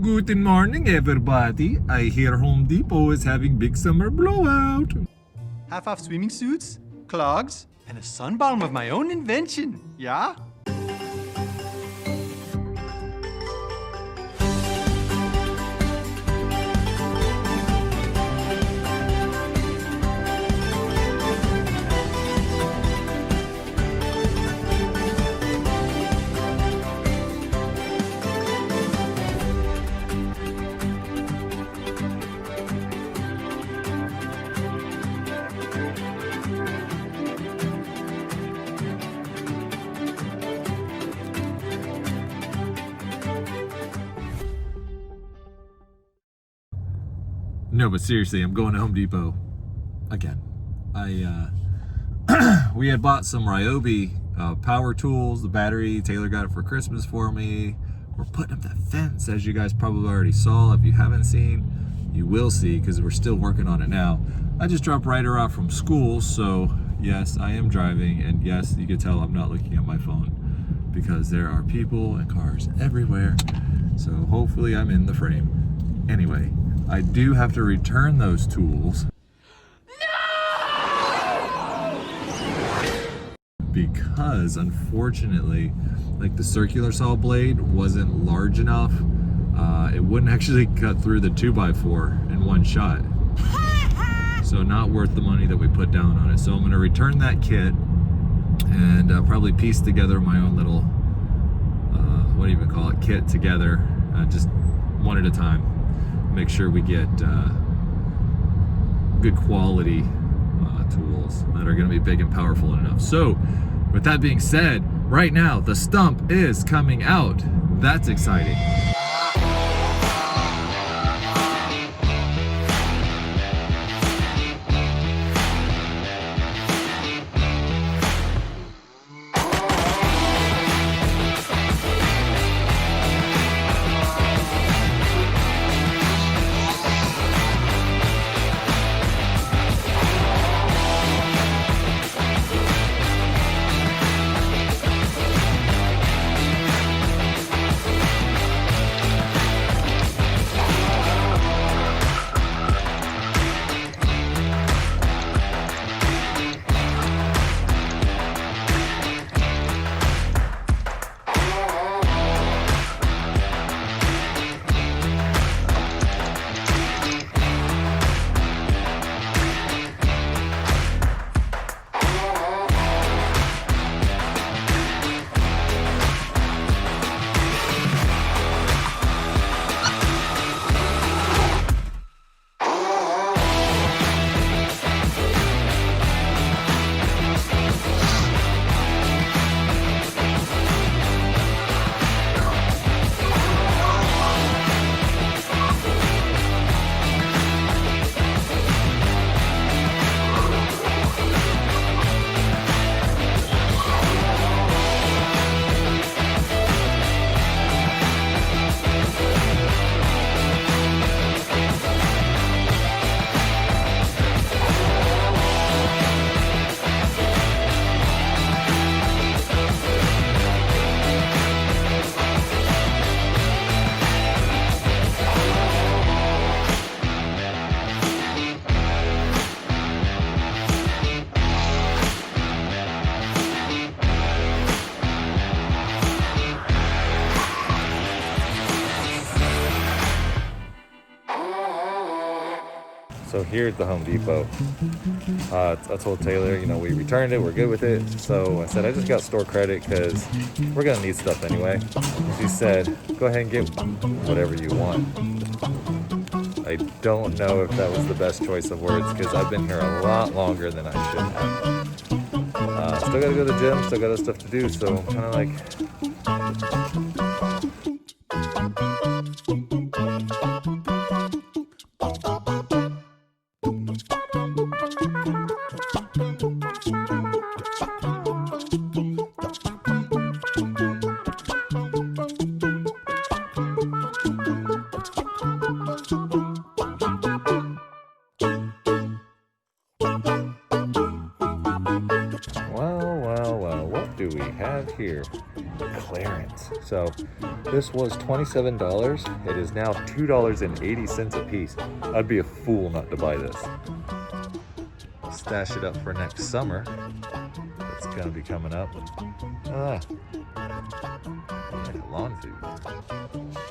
Guten morning, everybody. I hear Home Depot is having big summer blowout. Half-off swimming suits, clogs, and a sun balm of my own invention. Yeah? No, but seriously, I'm going to Home Depot again. We had bought some Ryobi power tools, the battery. Taylor got it for Christmas for me. We're putting up that fence, as you guys probably already saw. If you haven't seen, you will see, because we're still working on it now. I just dropped Ryder off from school, so yes, I am driving, and yes, you can tell I'm not looking at my phone because there are people and cars everywhere. So hopefully I'm in the frame. Anyway, I do have to return those tools. Because unfortunately, like the circular saw blade wasn't large enough. It wouldn't actually cut through the 2x4 in one shot. So not worth the money that we put down on it. So I'm gonna return that kit and probably piece together my own little, what do you even call it, kit together, just one at a time. Make sure we get good quality tools that are going to be big and powerful enough. So with that being said, right now the stump is coming out. That's exciting. So here at the Home Depot, I told Taylor, you know, we returned it, we're good with it. So I said, I just got store credit because we're gonna need stuff anyway. She said, go ahead and get whatever you want. I don't know if that was the best choice of words because I've been here a lot longer than I should have. Still gotta go to the gym, still got other stuff to do, so I'm kind of like, well, what do we have here. Clearance. So this was $27. It is now $2.80 a piece. I'd be a fool not to buy this. Stash it up for next summer. It's gonna be coming up. Yeah, lawn food.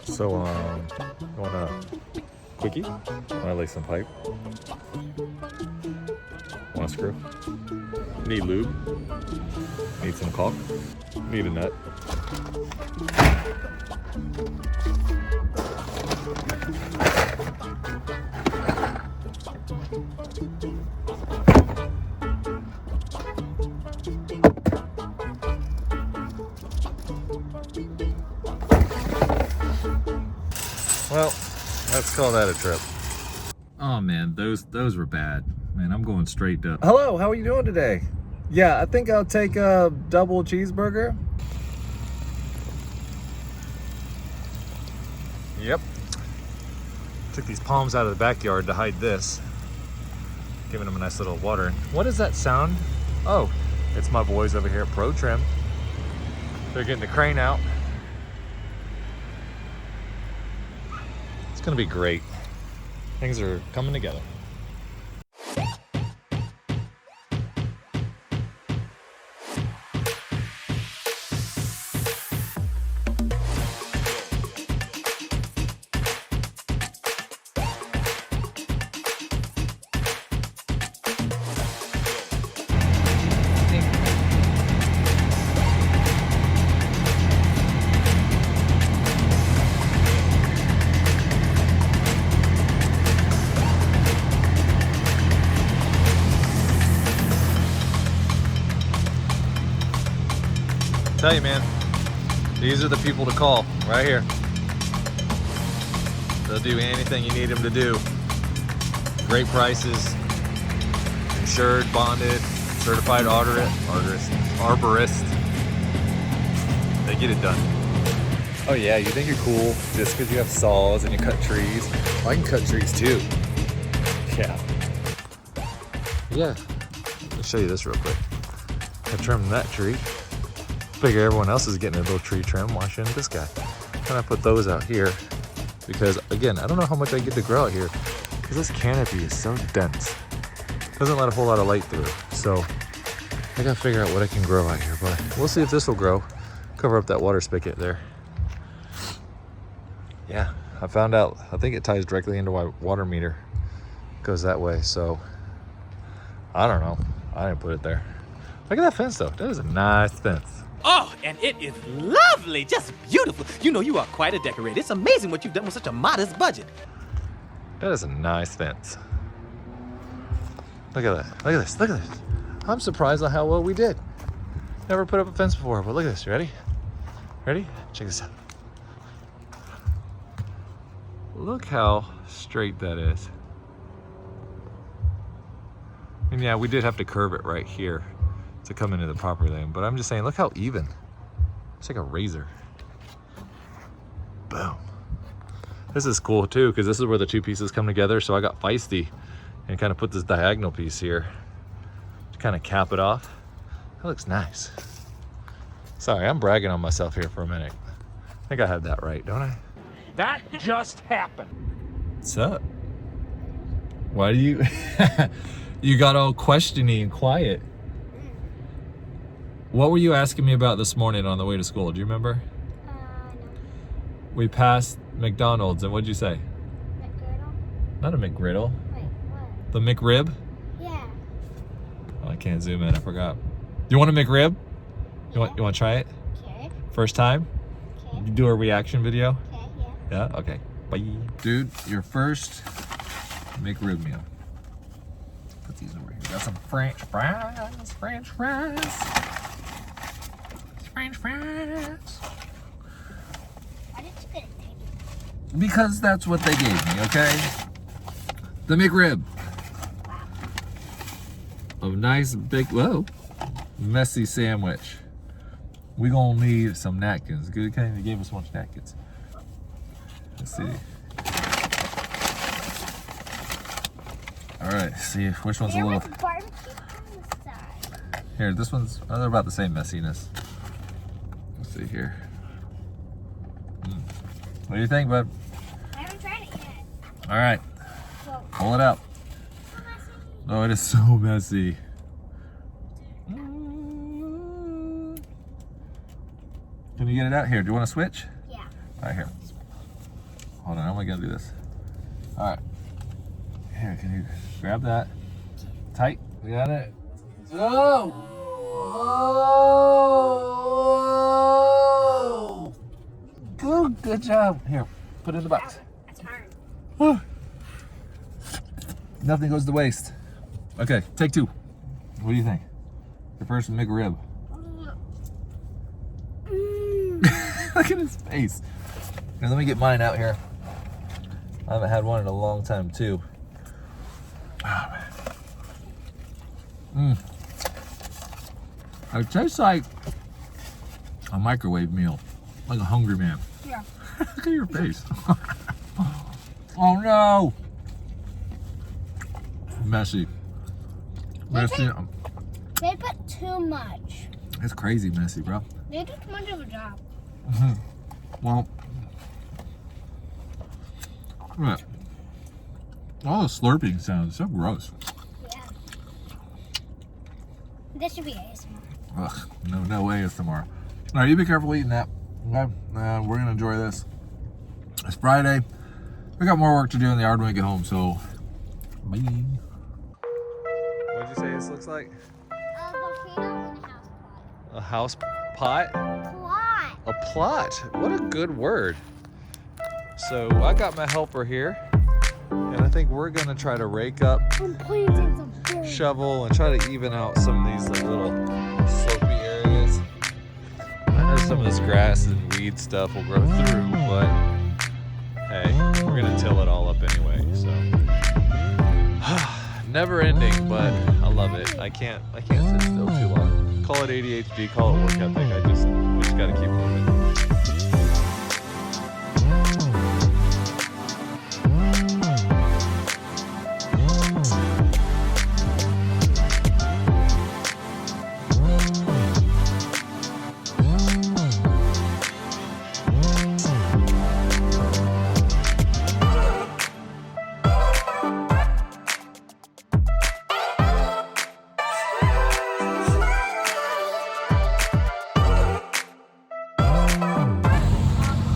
So, you want a quickie? Want to lay some pipe? Want a screw? Need lube? Need some caulk? Need a nut? Well, let's call that a trip. Oh man, those were bad. Man, I'm going straight up. Hello, how are you doing today? Yeah, I think I'll take a double cheeseburger. Yep. Took these palms out of the backyard to hide this. Giving them a nice little watering. What is that sound? Oh, it's my boys over here at Pro Trim. They're getting the crane out. It's gonna be great. Things are coming together. Tell you, man, these are the people to call right here. They'll do anything you need them to do. Great prices, insured, bonded, certified arborist. They get it done. Oh yeah, you think you're cool just because you have saws and you cut trees? Well, I can cut trees too. Yeah. Let me show you this real quick. I trimmed that tree. Figure everyone else is getting a little tree trim. Why shouldn't this guy? And I put those out here because, again, I don't know how much I get to grow out here because this canopy is so dense. Doesn't let a whole lot of light through. So I gotta figure out what I can grow out here, but we'll see if this will grow. Cover up that water spigot there. Yeah, I found out, I think it ties directly into my water meter. Goes that way, so I don't know. I didn't put it there. Look at that fence though. That is a nice fence. Oh, and it is lovely, just beautiful. You know you are quite a decorator. It's amazing what you've done with such a modest budget. That is a nice fence. Look at that. Look at this. Look at this. I'm surprised at how well we did. Never put up a fence before, but look at this. You ready? Ready? Check this out. Look how straight that is. And yeah, we did have to curve it right here to come into the property lane, but I'm just saying, look how even. It's like a razor. Boom. This is cool too, because this is where the two pieces come together. So I got feisty and kind of put this diagonal piece here to kind of cap it off. That looks nice. Sorry, I'm bragging on myself here for a minute. I think I had that right, don't I? That just happened. What's up? Why do you you got all questioning and quiet? What were you asking me about this morning on the way to school? Do you remember? No. We passed McDonald's, and what'd you say? McGriddle? Not a McGriddle. Wait, what? The McRib? Yeah. Oh, I can't zoom in. I forgot. You want a McRib? You want to try it? Okay. First time? Okay. You do a reaction video? Okay, yeah. Yeah. Okay. Bye. Dude, your first McRib meal. Put these over here. Got some French fries. French fries. French fries. Why did you get a tiny? Because that's what they gave me, okay? The McRib. A nice big, whoa, messy sandwich. We gonna need some napkins. Good, okay? They gave us a bunch of napkins. Let's see. All right, see which one's a There little. was barbecue on the side. Here, this one's, they're about the same messiness. see here. What do you think, bud? I haven't tried it yet. All right, So, pull it out. so messy. Oh, it is so messy. Can you get it out here? Do you want to switch? Yeah. All right, here. Hold on, how am I gonna do this? All right. Here, can you grab that? Tight. We got it. Oh! Oh! Good job. Here, put it in the box. That's hard. Nothing goes to waste. Okay, take two. What do you think? Your first McRib. Look at his face. Here, let me get mine out here. I haven't had one in a long time, too. Oh, man. It tastes like a microwave meal, like a hungry man. Yeah. Look at your face. Oh no! Messy. Messy. They put too much. It's crazy messy, bro. They do too much of a job. Well, look at all the slurping sounds, so gross. Yeah. This should be ASMR. Ugh, no way ASMR. All right, you be careful eating that. Okay, we're gonna enjoy this. It's Friday. We got more work to do in the yard when we get home, so bye. What'd you say this looks like? A volcano and a house pot. A house pot? Plot. A plot. What a good word. So I got my helper here, and I think we're gonna try to rake up, I'm planting some food. shovel, and try to even out some of these like little slopey areas. I know some of this grass and weed stuff will grow through, but hey, we're gonna till it all up anyway. So never ending, but I love it. I can't sit still too long. Call it ADHD, call it work ethic. We just gotta keep moving.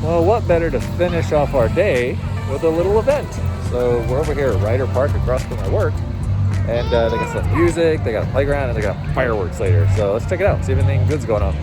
Well, what better to finish off our day with a little event? So we're over here at Ryder Park across from my work, and they got some music, they got a playground, and they got fireworks later. So let's check it out, see if anything good's going on.